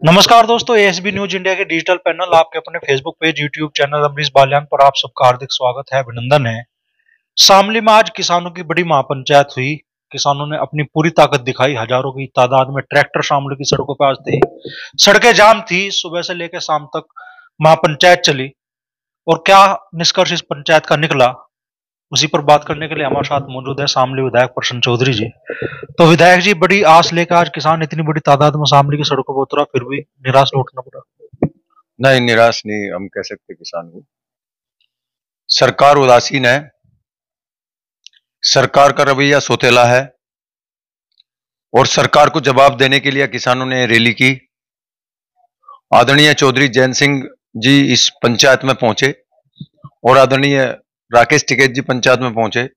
नमस्कार दोस्तों, ASB news India के डिजिटल पैनल आपके अपने Facebook page, YouTube channel Amrish Baliyan पर आप सबका हार्दिक स्वागत है, अभिनंदन है। शामली में आज किसानों की बड़ी महापंचायत हुई। किसानों ने अपनी पूरी ताकत दिखाई। हजारों की तादाद में ट्रैक्टर शामली की सड़कों पर आज थे। सड़कें जाम थी। सुबह से लेकर शाम तक महापंचायत चली और क्या निष्कर्ष इस पंचायत का निकला, उसी पर बात करने के लिए हमारे साथ मौजूद है शामली विधायक प्रसन्न चौधरी जी। तो विधायक जी, बड़ी आस लेकर आज किसान इतनी बड़ी तादाद में शामली की सड़कों पर उतरा, फिर भी निराश लौटना पड़ा। नहीं, निराश नहीं हम कह सकते किसान को। सरकार उदासीन है, सरकार का रवैया सोतेला है और सरकार को जवाब देने के लिए किसानों ने रैली की। आदरणीय चौधरी जैन सिंह जी इस पंचायत में पहुंचे और आदरणीय राकेश टिकैत जी पंचायत में पहुंचे।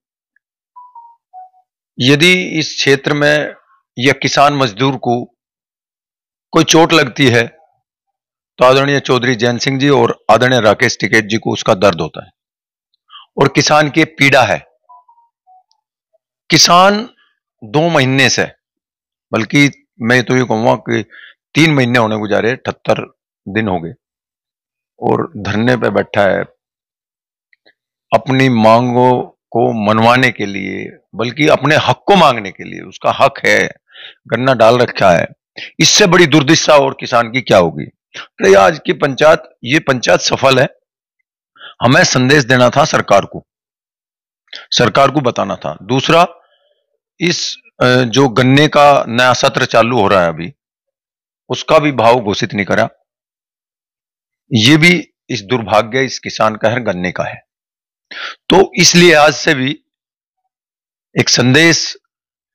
यदि इस क्षेत्र में या किसान मजदूर को कोई चोट लगती है तो आदरणीय चौधरी जैन सिंह जी और आदरणीय राकेश टिकैत जी को उसका दर्द होता है और किसान की पीड़ा है। किसान 2 महीने से, बल्कि मैं तो ये कहूंगा कि 3 महीने होने को जा रहे, 78 दिन हो गए और धरने पे बैठा है अपनी मांगों को मनवाने के लिए, बल्कि अपने हक को मांगने के लिए। उसका हक है, गन्ना डाल रखा है। इससे बड़ी दुर्दशा और किसान की क्या होगी। तो आज की पंचायत, ये पंचायत सफल है। हमें संदेश देना था सरकार को बताना था। दूसरा, इस जो गन्ने का नया सत्र चालू हो रहा है अभी, उसका भी भाव घोषित नहीं करा। ये भी इस दुर्भाग्य इस किसान का है, गन्ने का है। तो इसलिए आज से भी एक संदेश,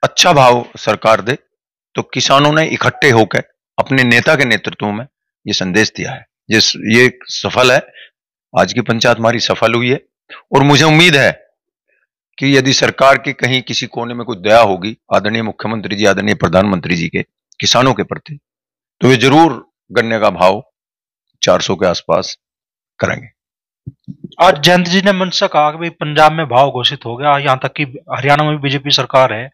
अच्छा भाव सरकार दे। तो किसानों ने इकट्ठे होकर अपने नेता के नेतृत्व में ये संदेश दिया है। ये सफल है। आज की पंचायत हमारी सफल हुई है और मुझे उम्मीद है कि यदि सरकार के कहीं किसी कोने में कोई दया होगी आदरणीय मुख्यमंत्री जी, आदरणीय प्रधानमंत्री जी के किसानों के प्रति, तो वे जरूर गन्ने का भाव 400 के आसपास करेंगे। आज जयंत जी ने मंच से कहा कि भाई पंजाब में भाव घोषित हो गया, यहाँ तक कि हरियाणा में भी बीजेपी सरकार है,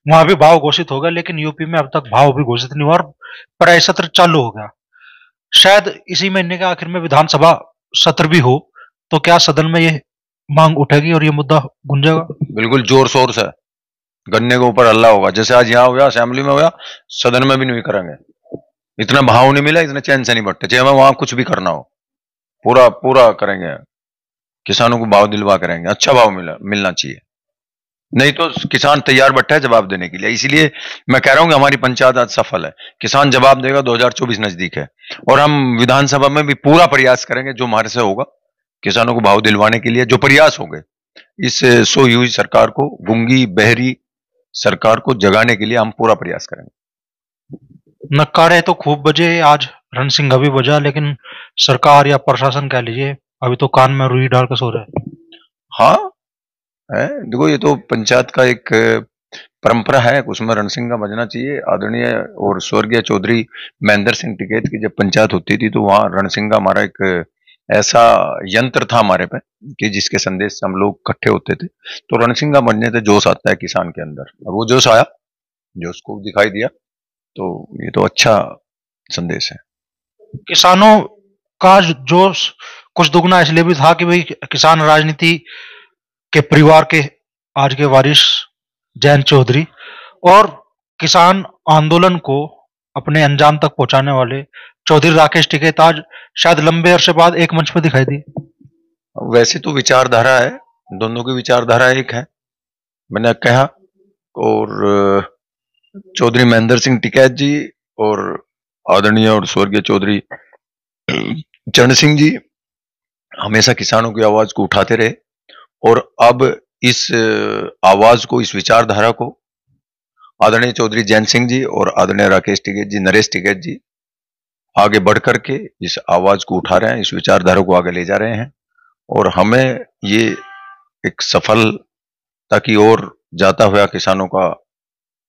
वहां भी भाव घोषित हो गया, लेकिन यूपी में अब तक भाव भी घोषित नहीं हुआ और पराई सत्र चालू हो गया। शायद इसी महीने के आखिर में विधानसभा सत्र भी हो, तो क्या सदन में ये मांग उठेगी और ये मुद्दा गुंजेगा? बिल्कुल जोर शोर से गन्ने के ऊपर हल्ला होगा। जैसे आज यहाँ हुआ, असेंबली में हुआ, सदन में भी नहीं करेंगे। इतना भाव नहीं मिला, इतने चैन से नहीं बढ़ते। चाहे हमें वहां कुछ भी करना हो, पूरा पूरा करेंगे, किसानों को भाव दिलवा करेंगे। अच्छा भाव मिलना चाहिए, नहीं तो किसान तैयार बैठा है जवाब देने के लिए। इसलिए मैं कह रहा हूं कि हमारी पंचायत आज सफल है। किसान जवाब देगा। 2024 नजदीक है और हम विधानसभा में भी पूरा प्रयास करेंगे जो हमारे से होगा, किसानों को भाव दिलवाने के लिए जो प्रयास होंगे। इस सोई हुई सरकार को, गूंगी बहरी सरकार को जगाने के लिए हम पूरा प्रयास करेंगे। नक्कारे तो खूब बजे, आज रण सिंह भी बजा, लेकिन सरकार या प्रशासन कह लीजिए अभी तो कान में रुई डाल कर सो रहा है। हाँ है, देखो ये तो पंचायत का एक परंपरा है, उसमें रणसिंह का बजना चाहिए। आदरणीय और स्वर्गीय चौधरी महेंद्र सिंह टिकैत की जब पंचायत होती थी तो वहां रणसिंह का हमारा एक ऐसा यंत्र था हमारे पे कि जिसके संदेश से हम लोग इकट्ठे होते थे। तो रणसिंह का बनने से जोश आता है किसान के अंदर, और वो जोश आया, जोश को दिखाई दिया। तो ये तो अच्छा संदेश है। किसानों का जोश कुछ दुगना इसलिए भी था कि भाई किसान राजनीति के परिवार के आज के वारिस जयंत चौधरी और किसान आंदोलन को अपने अंजाम तक पहुंचाने वाले चौधरी राकेश टिकैत आज शायद लंबे अरसे बाद एक मंच पर दिखाई दी। वैसे तो विचारधारा है, दोनों की विचारधारा एक है, मैंने कहा। और चौधरी महेंद्र सिंह टिकैत जी और आदरणीय और स्वर्गीय चौधरी चरण सिंह जी हमेशा किसानों की आवाज को उठाते रहे और अब इस आवाज को, इस विचारधारा को आदरणीय चौधरी जैन सिंह जी और आदरणीय राकेश टिकैत जी, नरेश टिकैत जी आगे बढ़ करके इस आवाज को उठा रहे हैं, इस विचारधारा को आगे ले जा रहे हैं। और हमें ये एक सफलता की ओर जाता हुआ किसानों का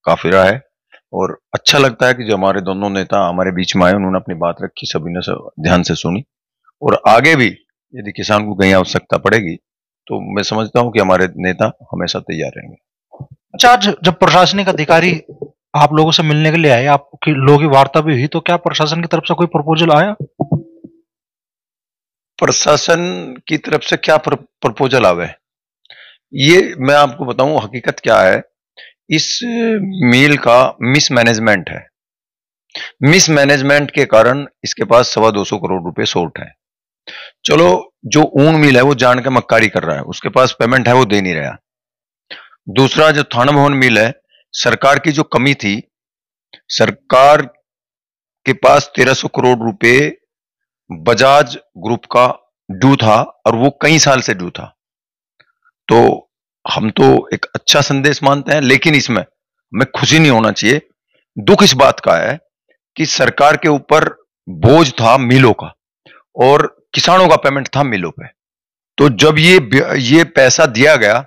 काफिला है और अच्छा लगता है कि जो हमारे दोनों नेता हमारे बीच में आए, उन्होंने अपनी बात रखी, सभी ने ध्यान से सुनी। और आगे भी यदि किसान को कहीं आवश्यकता पड़ेगी तो मैं समझता हूं कि हमारे नेता हमेशा तैयार रहेंगे। अच्छा, आज जब प्रशासनिक अधिकारी आप लोगों से मिलने के लिए आए, आपकी लोगों की वार्ता भी हुई, तो क्या प्रशासन की तरफ से कोई प्रपोजल आया? प्रशासन की तरफ से क्या प्रपोजल आवे, ये मैं आपको बताऊं हकीकत क्या है। इस मील का मिसमैनेजमेंट है। मिसमैनेजमेंट के कारण इसके पास 225 करोड़ रुपए शॉर्ट है। चलो, जो ऊन मिल है वो जान के मक्कारी कर रहा है, उसके पास पेमेंट है वो दे नहीं रहा। दूसरा, जो थाना भवन मिल है, सरकार की जो कमी थी, सरकार के पास 1300 करोड़ रुपए बजाज ग्रुप का ड्यू था, और वो कई साल से ड्यू था। तो हम तो एक अच्छा संदेश मानते हैं, लेकिन इसमें हमें खुशी नहीं होना चाहिए। दुख इस बात का है कि सरकार के ऊपर बोझ था मिलों का, और किसानों का पेमेंट था मिलों पे। तो जब ये पैसा दिया गया,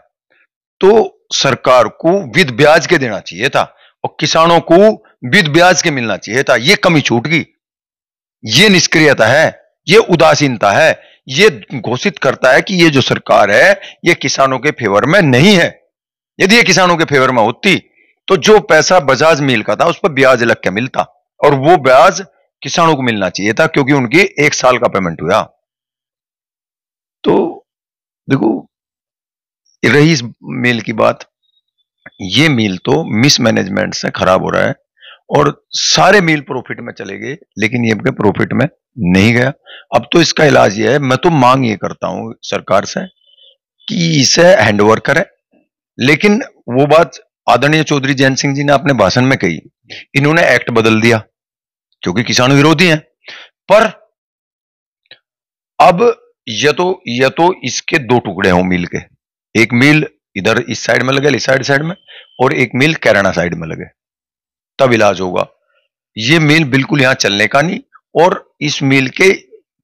तो सरकार को विद ब्याज के देना चाहिए था, और किसानों को विद ब्याज के मिलना चाहिए था। ये कमी छूट गई। ये निष्क्रियता है, ये उदासीनता है। ये घोषित करता है कि ये जो सरकार है ये किसानों के फेवर में नहीं है। यदि ये किसानों के फेवर में होती तो जो पैसा बजाज मिल का था उस पर ब्याज लग के मिलता, और वो ब्याज किसानों को मिलना चाहिए था, क्योंकि उनकी 1 साल का पेमेंट हुआ। तो देखो, रही इस मिल की बात, ये मिल तो मिसमैनेजमेंट से खराब हो रहा है, और सारे मिल प्रॉफिट में चले गए, लेकिन ये प्रॉफिट में नहीं गया। अब तो इसका इलाज ये है, मैं तो मांग ये करता हूं सरकार से कि इसे हैंडओवर करें। लेकिन वो बात आदरणीय चौधरी जयंत सिंह जी ने अपने भाषण में कही, इन्होंने एक्ट बदल दिया क्योंकि किसान विरोधी हैं। पर अब ये तो इसके दो टुकड़े हों मिल के, एक मिल इधर इस साइड में लगे, इस साइड में, और एक मिल कैराना साइड में लगे, तब इलाज होगा। ये मिल बिल्कुल यहां चलने का नहीं, और इस मिल के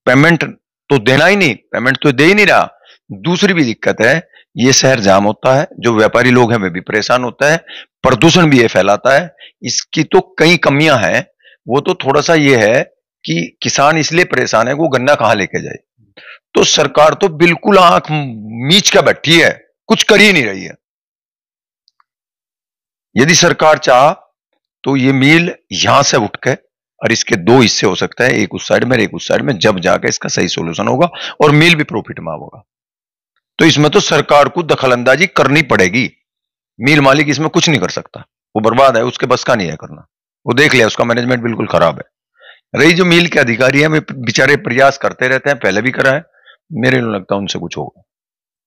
पेमेंट तो देना ही नहीं, पेमेंट तो दे ही नहीं रहा। दूसरी भी दिक्कत है, ये शहर जाम होता है, जो व्यापारी लोग हैं वे भी परेशान होता है, प्रदूषण भी ये फैलाता है। इसकी तो कई कमियां हैं। वो तो थोड़ा सा ये है कि किसान इसलिए परेशान है कि वो गन्ना कहां लेके जाए। तो सरकार तो बिल्कुल आंख मीच कर बैठी है, कुछ कर ही नहीं रही है। यदि सरकार चाह तो ये मील यहां से उठ के, और इसके दो हिस्से हो सकते हैं, एक उस साइड में एक उस साइड में, जब जाके इसका सही सॉल्यूशन होगा और मील भी प्रॉफिट में होगा। तो इसमें तो सरकार को दखलंदाजी करनी पड़ेगी। मील मालिक इसमें कुछ नहीं कर सकता, वो बर्बाद है, उसके बस का नहीं है करना। वो देख लिया, उसका मैनेजमेंट बिल्कुल खराब है। रही जो मील के अधिकारी हैं, वे बेचारे प्रयास करते रहते हैं, पहले भी करा है, मेरे नहीं लगता उनसे कुछ होगा।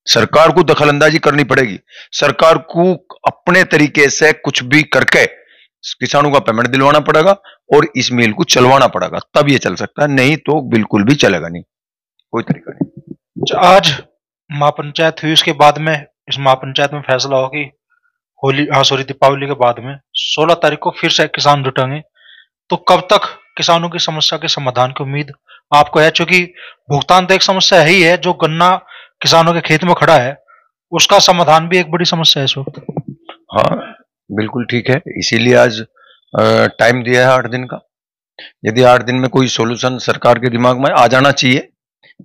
सरकार को दखलंदाजी करनी पड़ेगी। सरकार को अपने तरीके से कुछ भी करके किसानों का पेमेंट दिलवाना पड़ेगा, और इस मिल को चलवाना पड़ेगा, तब ये चल सकता है, नहीं तो बिल्कुल भी चलेगा नहीं, कोई तरीका नहीं। आज महापंचायत हुई, उसके बाद में इस महापंचायत में फैसला हो कि होली, हाँ सॉरी, दीपावली के बाद में 16 तारीख को फिर से किसान जुटेंगे। तो कब तक किसानों की समस्या के समाधान की उम्मीद आपको है? क्योंकि भुगतान तो एक समस्या है ही है, जो गन्ना किसानों के खेत में खड़ा है उसका समाधान भी एक बड़ी समस्या है इस वक्त। हाँ, बिल्कुल ठीक है, इसीलिए आज टाइम दिया है 8 दिन का। यदि 8 दिन में कोई सॉल्यूशन सरकार के दिमाग में आ जाना चाहिए,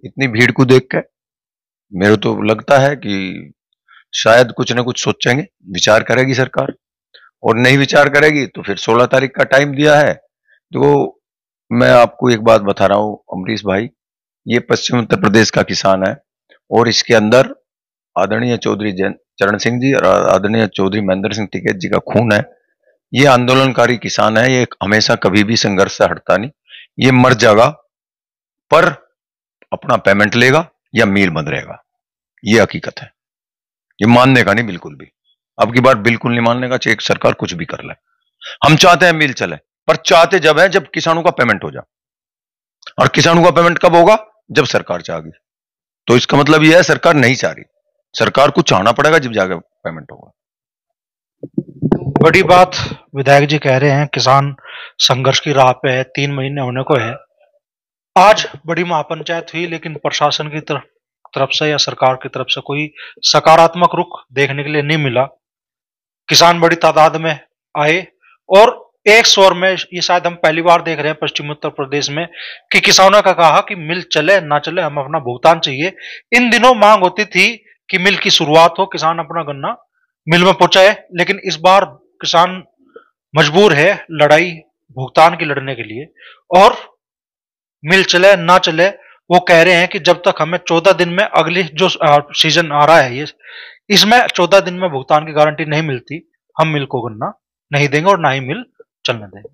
इतनी भीड़ को देख के मेरे तो लगता है कि शायद कुछ ना कुछ सोचेंगे, विचार करेगी सरकार। और नहीं विचार करेगी तो फिर 16 तारीख का टाइम दिया है। तो मैं आपको एक बात बता रहा हूं अमरीश भाई, ये पश्चिम उत्तर प्रदेश का किसान है, और इसके अंदर आदरणीय चौधरी चरण सिंह जी और आदरणीय चौधरी महेंद्र सिंह टिकैत जी का खून है। ये आंदोलनकारी किसान है, ये हमेशा कभी भी संघर्ष से हटता नहीं। ये मर जाएगा पर अपना पेमेंट लेगा या मील बंद रहेगा, ये हकीकत है। ये मानने का नहीं बिल्कुल भी, अब की बार बिल्कुल नहीं मानने का, चाहे सरकार कुछ भी कर ले। हम चाहते हैं मिल चले, पर चाहते जब है जब किसानों का पेमेंट हो जाए, और किसानों का पेमेंट कब होगा? जब सरकार चाहेगी। तो इसका मतलब यह है सरकार नहीं चाह रही, सरकार को चाहना पड़ेगा जब जाकर पेमेंट होगा। बड़ी बात विधायक जी कह रहे हैं, किसान संघर्ष की राह पे है, 3 महीने होने को है। आज बड़ी महापंचायत हुई, लेकिन प्रशासन की तरफ से या सरकार की तरफ से कोई सकारात्मक रुख देखने के लिए नहीं मिला। किसान बड़ी तादाद में आए, और एक स्वर में, ये शायद हम पहली बार देख रहे हैं पश्चिमी उत्तर प्रदेश में, कि किसानों का कहा कि मिल चले ना चले, हम अपना भुगतान चाहिए। इन दिनों मांग होती थी कि मिल की शुरुआत हो, किसान अपना गन्ना मिल में पहुंचाए, लेकिन इस बार किसान मजबूर है लड़ाई भुगतान की लड़ने के लिए। और मिल चले ना चले, वो कह रहे हैं कि जब तक हमें 14 दिन में अगली जो सीजन आ रहा है ये, इसमें 14 दिन में भुगतान की गारंटी नहीं मिलती, हम मिल को गन्ना नहीं देंगे और ना ही मिल चलने देंगे।